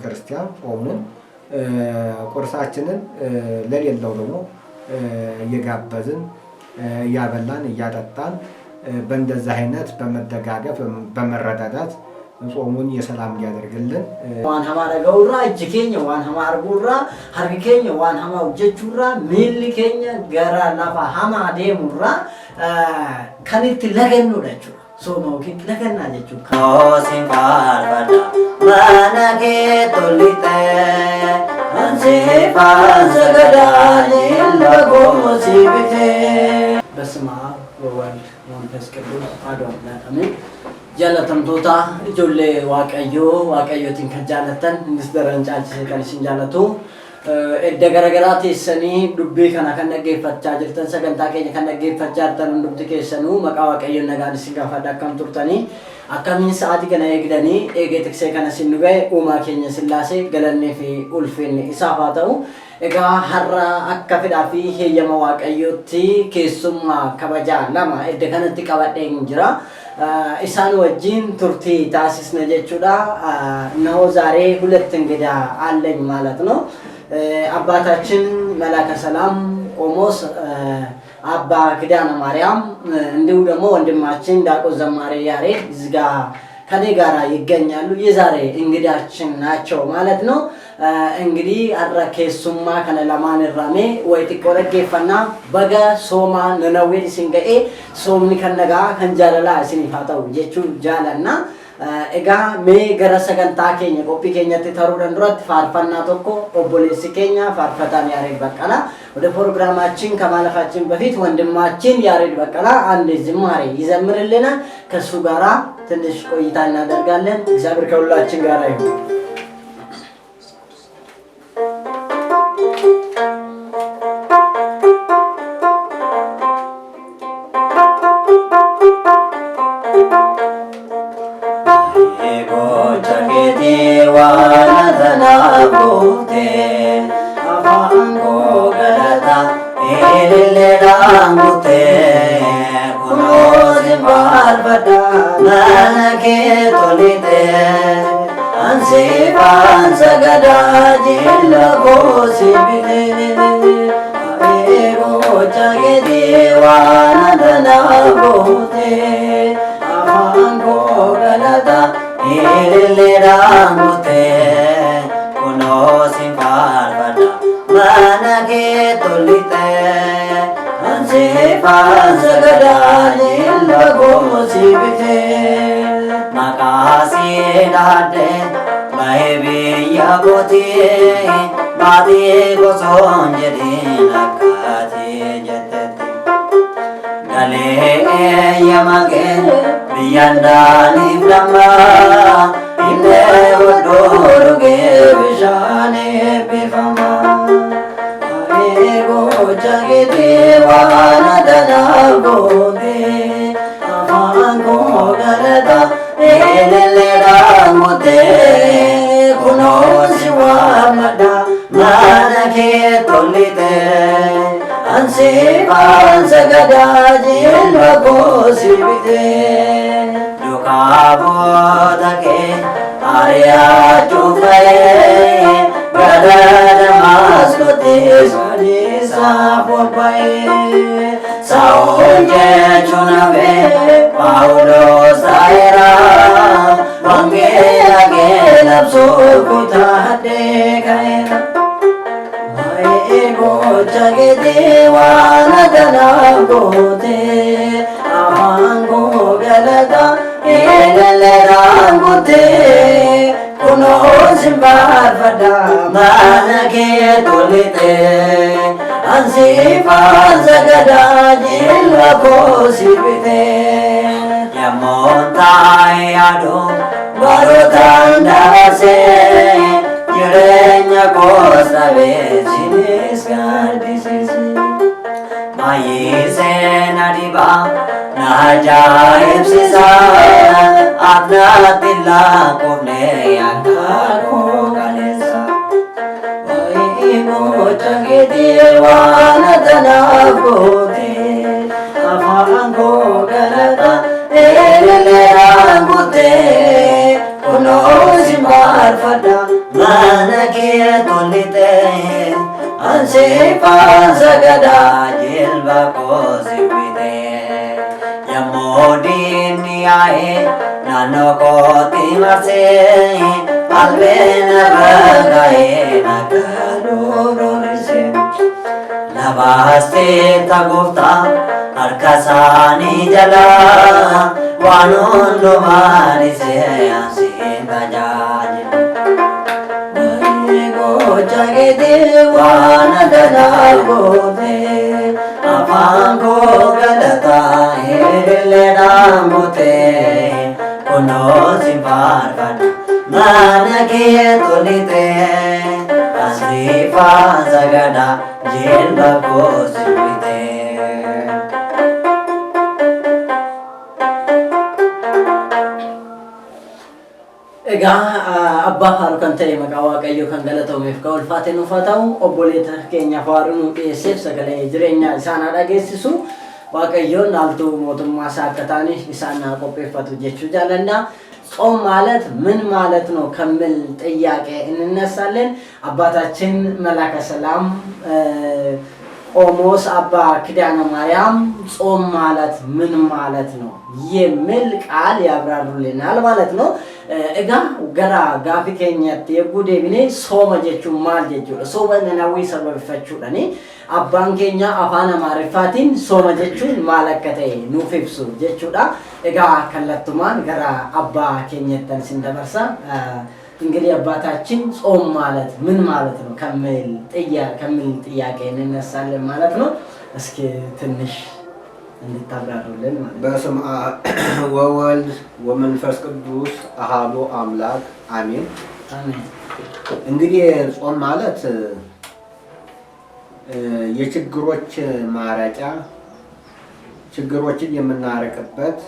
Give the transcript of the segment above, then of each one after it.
ክርስቲያን ጾሙን ቁርሳችንን ለሌለው ደግሞ እየጋበዝን እያበላን እያጠጣን በእንደዚህ አይነት በመደጋገፍ በመረዳዳት ጾሙን የሰላም ያደርግልን። ዋን ሀማራ ገውራ እጅኬኛ ዋን ሀማር ጉራ ሀርኬኛ ዋን ሀማው ጀቹራ ሚልኬኛ ገራ ላፋ ሀማ ደሙራ ከኒት ለገኑ ለቹ ሶማው ኪት ለገና ለቹ ኮሲን ባርባዳ ማናጌ ቶሊቴ አንሲፋ ሰገዳኒ ለጎሲ ቢቴ በስመ አብ ወወልድ ወመንፈስ ቅዱስ አሐዱ አምላክ አሜን። ጃለተምቶታ ጆሌ ዋቀዮቲን ከጃለተን እንስደረንጫች ከንሽን ጃለቱ እደገረገራት ሰኒ ዱቤ ከና ከነገፈቻ ጅርተን ሰገንታ ከኛ ከነገፈቻ ጅርተን እንዱት ከሰኑ መቃዋቀዮ ነጋን ሲጋፋዳ ከምቱርተኒ አካሚን ሰዓት ገና ይግደኒ ኤጌትክሴ ከነ ሲኑገ ኡማ ከኛ ስላሴ ገለኔ ፊ ኡልፌን ኢሳፋታው ኤጋ ሐራ አከፍዳፊ ሄየማ ዋቀዮቲ ከሱማ ከበጃ ለማ እደከነቲ ቀበደኝ ጅራ ኢሳን ወጂን ቱርቲ ታሲስ ነጀቹዳ ነው ዛሬ ሁለት እንግዳ አለኝ ማለት ነው። አባታችን መላከ ሰላም ቆሞስ አባ ኪዳነ ማርያም እንዲሁ ደግሞ ወንድማችን ዲያቆን ዘማሪ ያሬድ እዚጋ ከኔ ጋራ ይገኛሉ። የዛሬ እንግዳችን ናቸው ማለት ነው። እንግዲህ አድራኬሱማ ከነላማን ራሜ ወይት ቆረጌፈና በጋ ሶማ ነነዌ ሲንገኤ ሶምኒ ከነጋ ከንጃለላ ሲኒፋታው የቹ ጃለና ኤጋ ሜ ገረሰገንታ ኬኛ ቆፒ ኬኛቲ ተሩ ደንድራት ፋርፋና ቶኮ ኦቦሌሲ ኬኛ ፋርፋታን ያሬድ በቀላ ወደ ፕሮግራማችን ከማለፋችን በፊት ወንድማችን ያሬድ በቀላ አንድ ዝማሬ ይዘምርልና ከሱ ጋራ ትንሽ ቆይታ እናደርጋለን። እግዚአብሔር ከሁላችን ጋር ይሁን። Yandani Brahma Ine Udoruge Vishane Bifama Ego Jagiti Vanadana Gode Amango Garada Elelera Mute Kuno Siwamada Manake Tolite Ansivan Sagadaji Lagosi Vite Dukabodake Arya Chufaye Gadada Maskuti Sadi Sapopaye Saunje Chunave Paulo Saira Bangela Gelap Sukutade Kaira Ego Jagiti Vanadana Gote Amango Galada Elelera Mute Kuno Simbar Vada Manake Tolite Ansifa Zagada Jilva Kosibite Yamontai Adu Barutandase Yurenya Kosave Chinis Gardisis Maise Nadiba Naja Ipsisa Abna Tilla Kone Yakako Galesa Oigo Chagiti Vanadana Gode Afango Galata Elelera Gute Kuno Simbar Fada tolite ansifa sagada jilba kosibite yamodini ae nano koti marse albena bagae nakalururse labaste tagufta arkasani jala wanundo marise asinda jaji jage dewana dalal gote apango galata hele namote kono simbarvan manake tolite asrifa zagada jelba kosibite abbaa faaru kan ta'e maqaa waaqayyoo kan galatamuuf ka ulfaate nuuf haa ta'u obboleeta keenya faaru nu dhiyeesseef sagalee jireenyaa isaan haa dhageessisu waaqayyoon haaltuu mootummaa isaa akka ta'aniif isaan haa qopheeffatu jechuu jaalladha. ጾም ማለት ምን ማለት ነው ከሚል ጥያቄ እንነሳለን። አባታችን መላከ ሰላም ቆሞስ አባ ኪዳነ ማርያም ጾም ማለት ምን ማለት ነው የሚል ቃል ያብራሩልናል ማለት ነው። እጋ ገራ ጋፊ ኬኛት የጉዴ ቢኔ ሶመ ጀቹ ማል ጀቹ ሶመ ነናዊ ሰበብ ፈቹዳኒ አባን ኬኛ አፋን አማርፋቲን ሶመ ጀቹ ማለከተ ኑፍብሱ ጀቹዳ እጋ ከለቱማን ገራ አባ ኬኛተን ሲንደበርሳ እንግዲህ አባታችን ጾም ማለት ምን ማለት ነው ከሚል ጥያቄ እንነሳለን ማለት ነው። እስኪ ትንሽ እንድታብራሩልን ማለት ነው። በስመ አብ ወወልድ ወመንፈስ ቅዱስ አሐዱ አምላክ አሜን። አሜን። እንግዲህ ጾም ማለት የችግሮች ማረጫ፣ ችግሮችን የምናረቅበት፣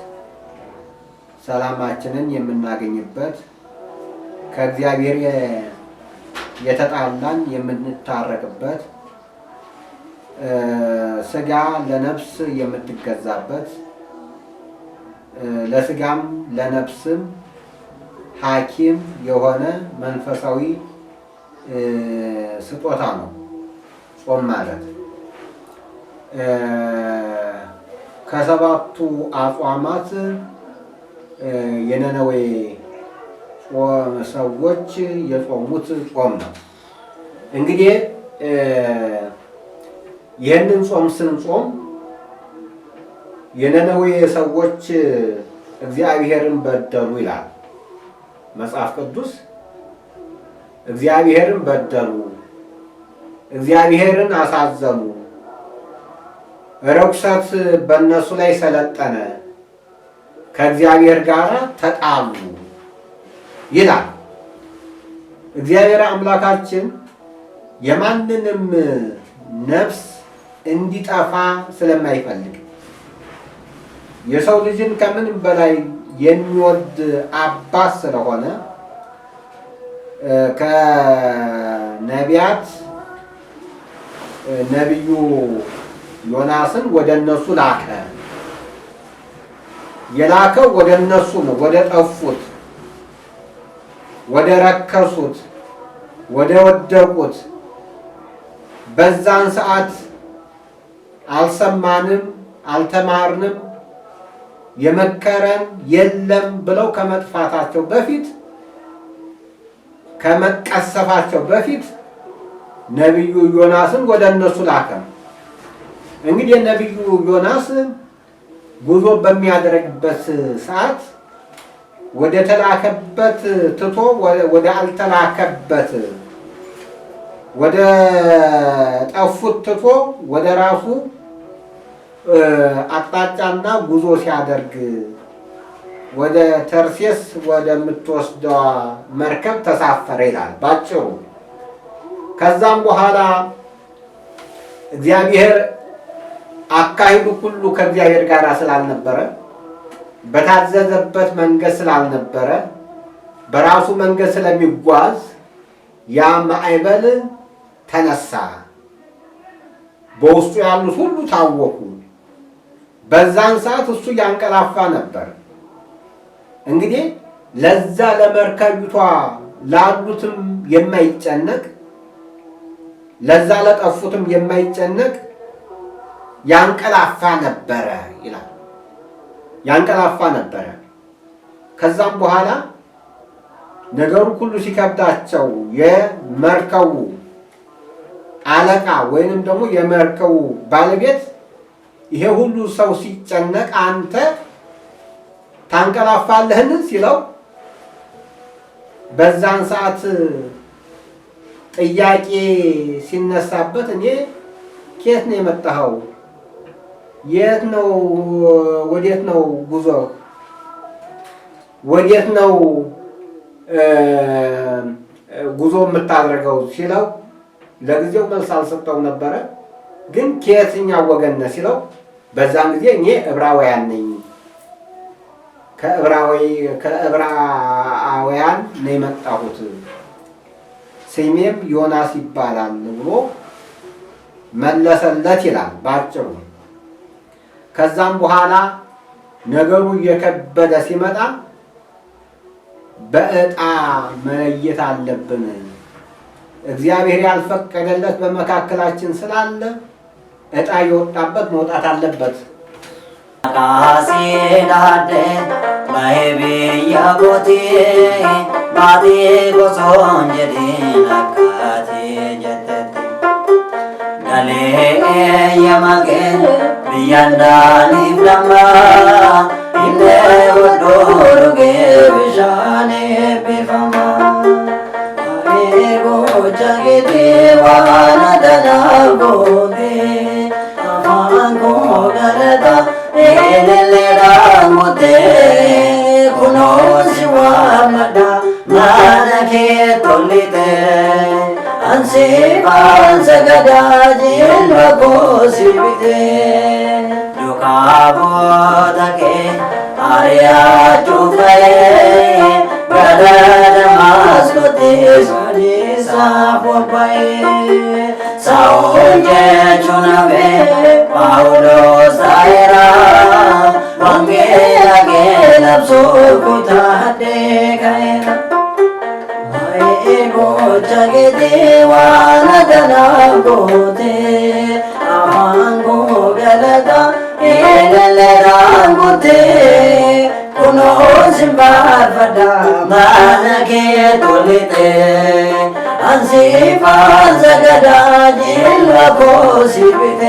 ሰላማችንን የምናገኝበት፣ ከእግዚአብሔር የተጣላን የምንታረቅበት፣ ስጋ ለነፍስ የምትገዛበት፣ ለስጋም ለነፍስም ሐኪም የሆነ መንፈሳዊ ስጦታ ነው ጾም ማለት። ከሰባቱ አጽዋማት የነነዌ ሰዎች የጾሙት ጾም ነው። እንግዲህ ይህንን ጾም ስንጾም የነነዌ ሰዎች እግዚአብሔርን በደሉ ይላል መጽሐፍ ቅዱስ። እግዚአብሔርን በደሉ፣ እግዚአብሔርን አሳዘኑ፣ ርኩሰት በእነሱ ላይ ሰለጠነ፣ ከእግዚአብሔር ጋር ተጣሉ ይላል። እግዚአብሔር አምላካችን የማንንም ነፍስ እንዲጠፋ ስለማይፈልግ የሰው ልጅን ከምንም በላይ የሚወድ አባት ስለሆነ ከነቢያት ነቢዩ ዮናስን ወደ እነሱ ላከ። የላከው ወደ እነሱ ነው፣ ወደ ጠፉት፣ ወደ ረከሱት፣ ወደ ወደቁት። በዛን ሰዓት አልሰማንም፣ አልተማርንም፣ የመከረን የለም ብለው ከመጥፋታቸው በፊት ከመቀሰፋቸው በፊት ነቢዩ ዮናስን ወደ እነሱ ላከ። እንግዲህ ነቢዩ ዮናስ ጉዞ በሚያደርግበት ሰዓት ወደ ተላከበት ትቶ ወደ አልተላከበት ወደ ጠፉት ትቶ ወደ ራሱ አቅጣጫና ጉዞ ሲያደርግ ወደ ተርሴስ ወደምትወስደዋ መርከብ ተሳፈረ ይላል ባጭሩ። ከዛም በኋላ እግዚአብሔር አካሂዱ ሁሉ ከእግዚአብሔር ጋር ስላልነበረ፣ በታዘዘበት መንገድ ስላልነበረ፣ በራሱ መንገድ ስለሚጓዝ ያ ማዕበል ተነሳ። በውስጡ ያሉት ሁሉ ታወኩ። በዛን ሰዓት እሱ ያንቀላፋ ነበር። እንግዲህ ለዛ ለመርከቢቷ ላሉትም የማይጨነቅ ለዛ ለጠፉትም የማይጨነቅ ያንቀላፋ ነበረ ይላል። ያንቀላፋ ነበረ። ከዛም በኋላ ነገሩ ሁሉ ሲከብዳቸው የመርከቡ አለቃ ወይንም ደግሞ የመርከቡ ባለቤት ይሄ ሁሉ ሰው ሲጨነቅ አንተ ታንቀላፋለህን ሲለው በዛን ሰዓት ጥያቄ ሲነሳበት እኔ ከየት ነው የመጣኸው? የት ነው ወዴት ነው ጉዞ? ወዴት ነው ጉዞ የምታደርገው ሲለው ለጊዜው መልስ አልሰጠውም ነበረ። ግን ከየትኛው ወገን ነህ ሲለው በዛን ጊዜ እኔ ዕብራውያን ነኝ፣ ከዕብራውያን ነው የመጣሁት፣ ስሜም ዮናስ ይባላል ብሎ መለሰለት ይላል ባጭሩ። ከዛም በኋላ ነገሩ እየከበደ ሲመጣ በዕጣ መለየት አለብን፣ እግዚአብሔር ያልፈቀደለት በመካከላችን ስላለ ዕጣ የወጣበት መውጣት አለበት። ካሲዳደ ማይቢያ ጎቴ ማዲ ጎሶን ጀዲናካቴ ጀተቴ ጋሌ የማገን ብያንዳኒ ፍላማ ኢነ ወዶሩጌ ብሻኔ ቢፋማ ጎጃጌቴ ዋና ደናጎቴ አፋንኮ ገለታ ኤሌሌዳሞቴ ኩኖሲ ዋመዳ ማነኬ ቶሊቴ አንሲፋን ሰገዳጅን በኮሲቢቴ ዱካቦታኬ አርያ ጩፈዬ በደደማስኮቴ ሶዲሳ ፎባዬ ሳኦል ጀቹናቤ ጳውሎስ ታይራ ወንጌላ ጌለብሶ ኩታዴ ካይራ ጎቻ ጌቴ ዋና ገናጎቴ አፋንጎ ገለታ ኤለለዳንጎቴ ኩኖ ሲምባርፈዳ ማነኬ ቶሊጤ አንሲፋን ሰገዳጅን ለኮሲቢቴ